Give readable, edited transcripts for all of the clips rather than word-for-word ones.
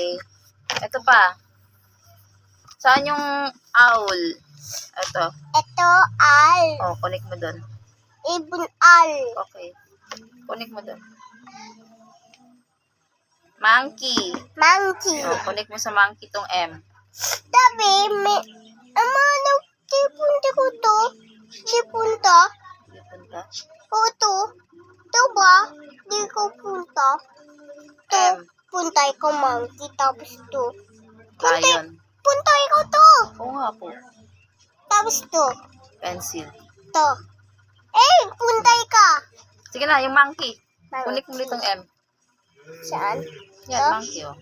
Okay. Ito pa. Saan yung owl? Ito. Ito, al. Oh, connect mo doon. Ibon, al. Okay. Connect mo doon. Monkey. Monkey. Oh, connect mo sa monkey tong M. Tabi, may... Ano, punta ko to? Di punta? Di punta. O to? To ba? Di ko punta. To, M. punta ko monkey, tapos to. Lion. Punta ko to. Oo nga po. Tapos to. Pencil. To. Punta ka. Sige na, yung monkey. Connect mo dito M. Saan? Yan, To? monkey oh.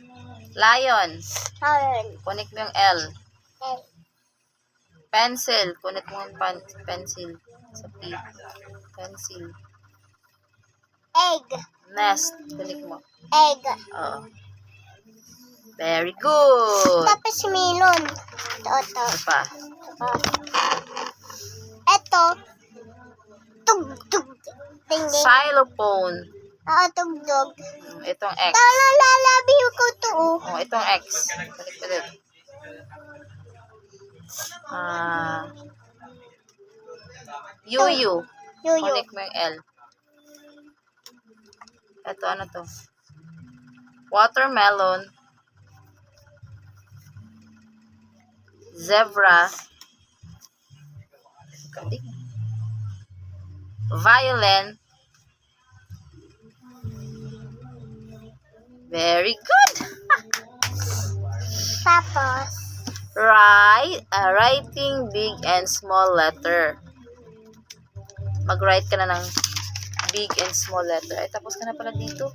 Lion. Lion. Connect mo yung L. L. Pencil. Connect mo yung pencil. Sa P. Pencil. Egg. Nest. Connect mo. Egg. Oo. Very good. Tapos melon. Ito. Ano pa? Ito. Tug. Ding ding. Xylophone. Tugtog. Itong X. Lalabi ko to. Oh, itong X. Connect mo dito. Yuyu. Yuyu. Connect mo yung L. Ito, ano to? Watermelon. Zebra. Violin. Very good. Tapos. Writing big and small letter. Mag-write ka na ng big and small letter. Ay, tapos ka na pala dito.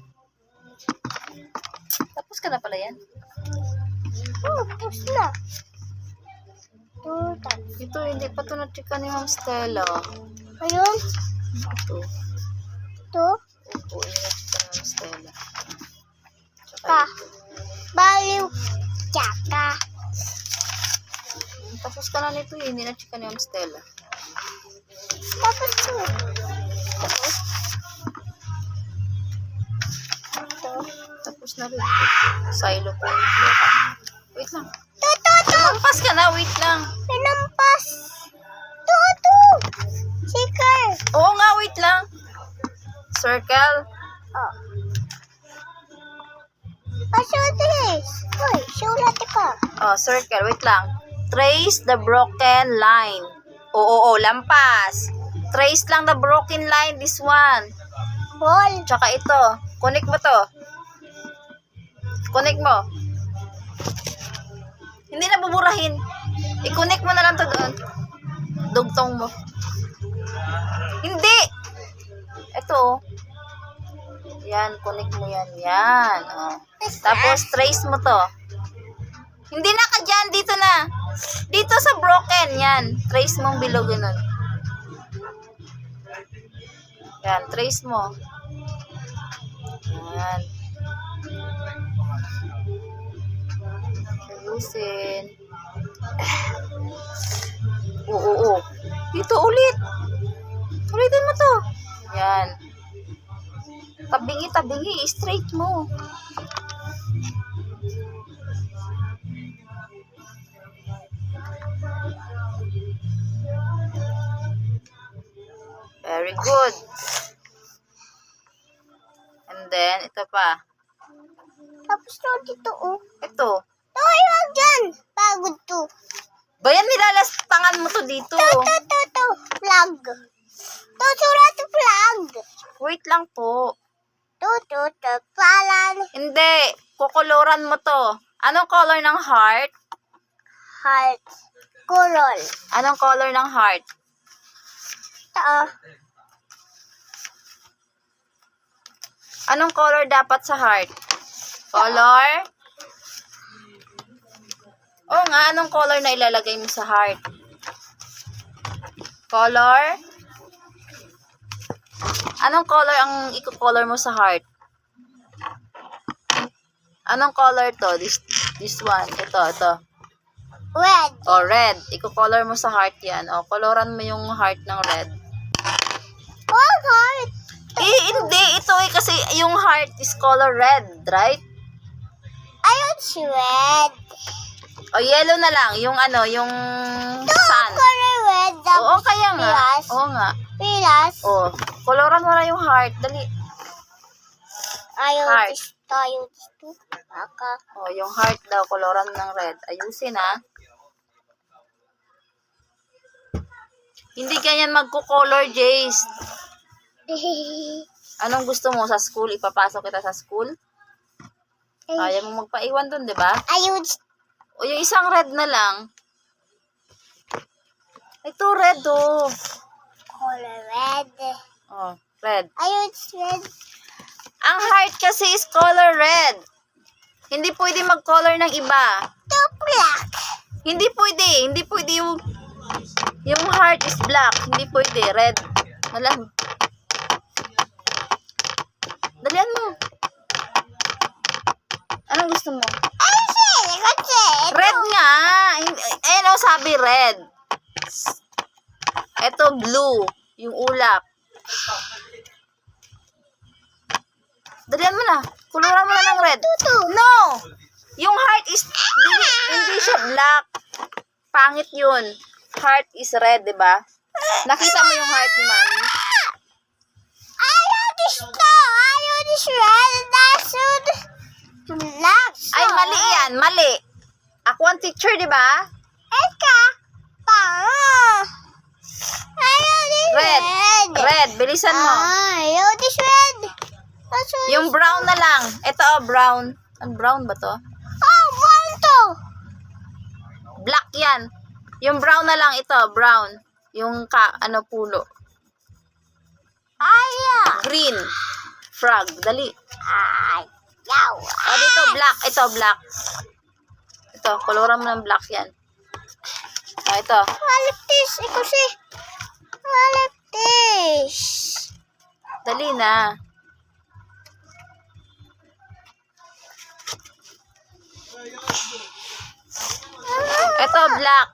Tapos ka na pala yan. Tapos na. Tapos. Ito, hindi pa ito na-checka ni Ma'am Stella. Ayun. Ito. To. Ito, hindi na-checka ni Ma'am Stella. Tsaka Pa. ito. Baliw. Tsaka. Tapos ka na nito, hindi na-checka ni Ma'am Stella. Tapos to. Tapos. To. Tapos na rin. Xylophone. Wait lang. To. Lampas ka na, wait lang. Pinampas. To. Siker. Oo nga, wait lang. Circle. Oh. Pasutis. Hoy, sulat ka. Oh, circle. Wait lang. Trace the broken line. Oo, lampas. Trace lang the broken line, this one. Ball. Tsaka ito. Connect mo to. Connect mo. Hindi na buburahin. I-connect mo na lang to doon. Dugtong mo. Hindi! Ito, oh. Yan, connect mo yan. Yan. Oh. Tapos, trace mo to. Hindi na ka dyan. Dito na. Dito sa broken. Yan. Trace mong below ganun. Yan. Trace mo. Yan. Ayusin. Oo. Dito ulit. Ulitin mo to. Yan. Tabingi. Straight mo. Very good. And then, ito pa. Tapos na dito, oh. Ito. Hoy, wag dyan. Pagod to. Bayan, nilalastangan mo to dito. To. Flag. To, sulat flag. Wait lang po. To, palan. Hindi. Kukoloran mo to. Anong color ng heart? Heart. Coral. Anong color ng heart? Ta. Anong color dapat sa heart? Color? Oo nga, anong color na ilalagay mo sa heart? Color? Anong color ang i-color mo sa heart? Anong color to? This one. Ito. Red. O, red. I-color mo sa heart yan. O, coloran mo yung heart ng red. Wag heart. Hindi. Ito kasi yung heart is color red, right? Ay, Ayun, red. O, yellow na lang. Yung ano, yung sun. Color red. Oo, kaya nga. Pilas. Oo nga. Pilas. O, koloran mo na yung heart. Dali. Ayun, Heart. gusto. Ayun, gusto. Baka. O, yung heart daw, koloran ng red. Ayusin, ha. Hindi ganyan magko-color, Jace. Anong gusto mo sa school? Ipapasok kita sa school? Kaya mo magpaiwan dun, di ba? Ayun, O, yung isang red na lang. Ito, red, oh. color red. Oh, red. Ayun, red. Ang heart kasi is color red. Hindi pwede mag-color ng iba. To black. Hindi pwede yung heart is black. Hindi pwede, red. Dalian mo. Anong gusto mo? Ayun, kasi. Red nga. Ayun o, sabi red. Ito blue. Yung ulap. Dalian mo na. Kuluran mo na ng red. No! Yung heart is, hindi siya black. Pangit yun. Heart is red, di ba? Nakita mo yung heart ni Mami? Ayun, gusto. Ayun, red. That's black. Ay, mali yan. Mali. Ako ang teacher, di ba? Eka. Ayun, Red. Red. Bilisan mo. Ayun, red. Yung brown na lang. Ito, oh, brown. Ang brown ba to? Oh, brown to. Black yan. Yung brown na lang ito, brown. Yung pulo. Ayaw. Green. Frog. Dali. Ayaw. O, dito, black. Ito, black. Ito, koloran mo ng black yan. O, ito. Waliptis. Ikaw si. Waliptis. Dali na. Ito, black.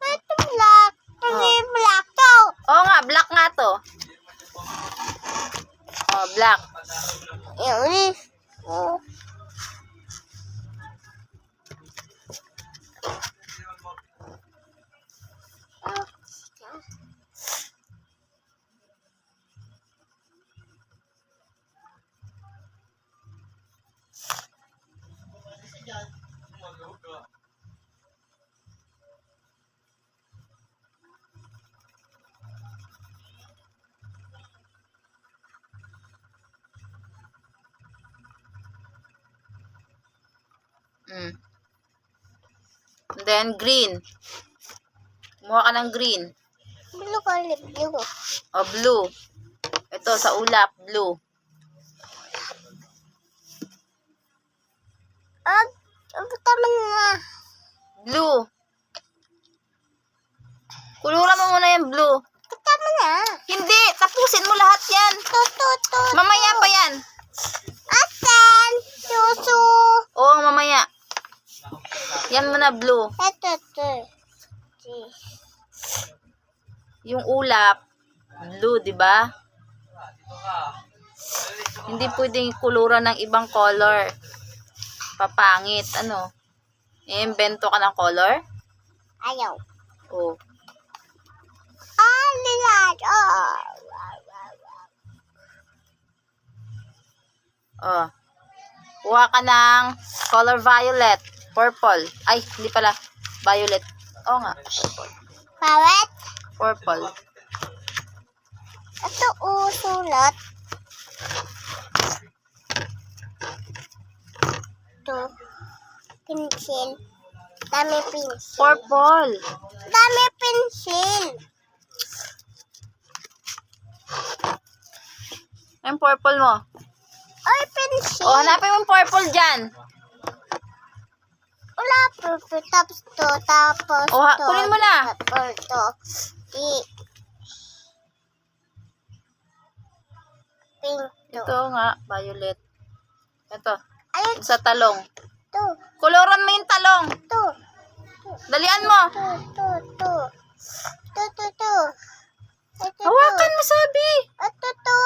Ito black. Hindi black to. Oo nga, black nga to. O, black. Yun. Mm. And then, green. Kumuha ka ng green. Blue color. Blue. O, blue. Ito, sa ulap, blue. Tama na. Blue. Kuluran mo muna yung blue. Tama na. Hindi, tapusin mo lahat yan. To. Mamaya pa yan. Asan. Susu. Oo, mamaya. Yan muna blue. Ito. Yung ulap, blue, di ba? Hindi pwedeng kuluran ng ibang color. Papangit, ano? I-invento ka ng color? Ayaw. Oo. Lilat. Oh. Kuha ka ng color violet. Purple. Ay, hindi pala. Violet. Oo nga. Pawet. Purple. Ito sulat. Ito. Pencil. Dami pencil. Purple. Dami pencil. Yung purple mo. Ay, pencil. Oh, hanapin mo yung purple dyan. Wala, purple. Tapos to. Tapos Oh, to. kunin mo na. Tapos to. Pink to. Ito nga, violet. Ito. Ayun, Sa talong. to. Koloran mo yung talong. To. Dalian mo. To. Ito, Hawakan mo, sabi. Ito, to.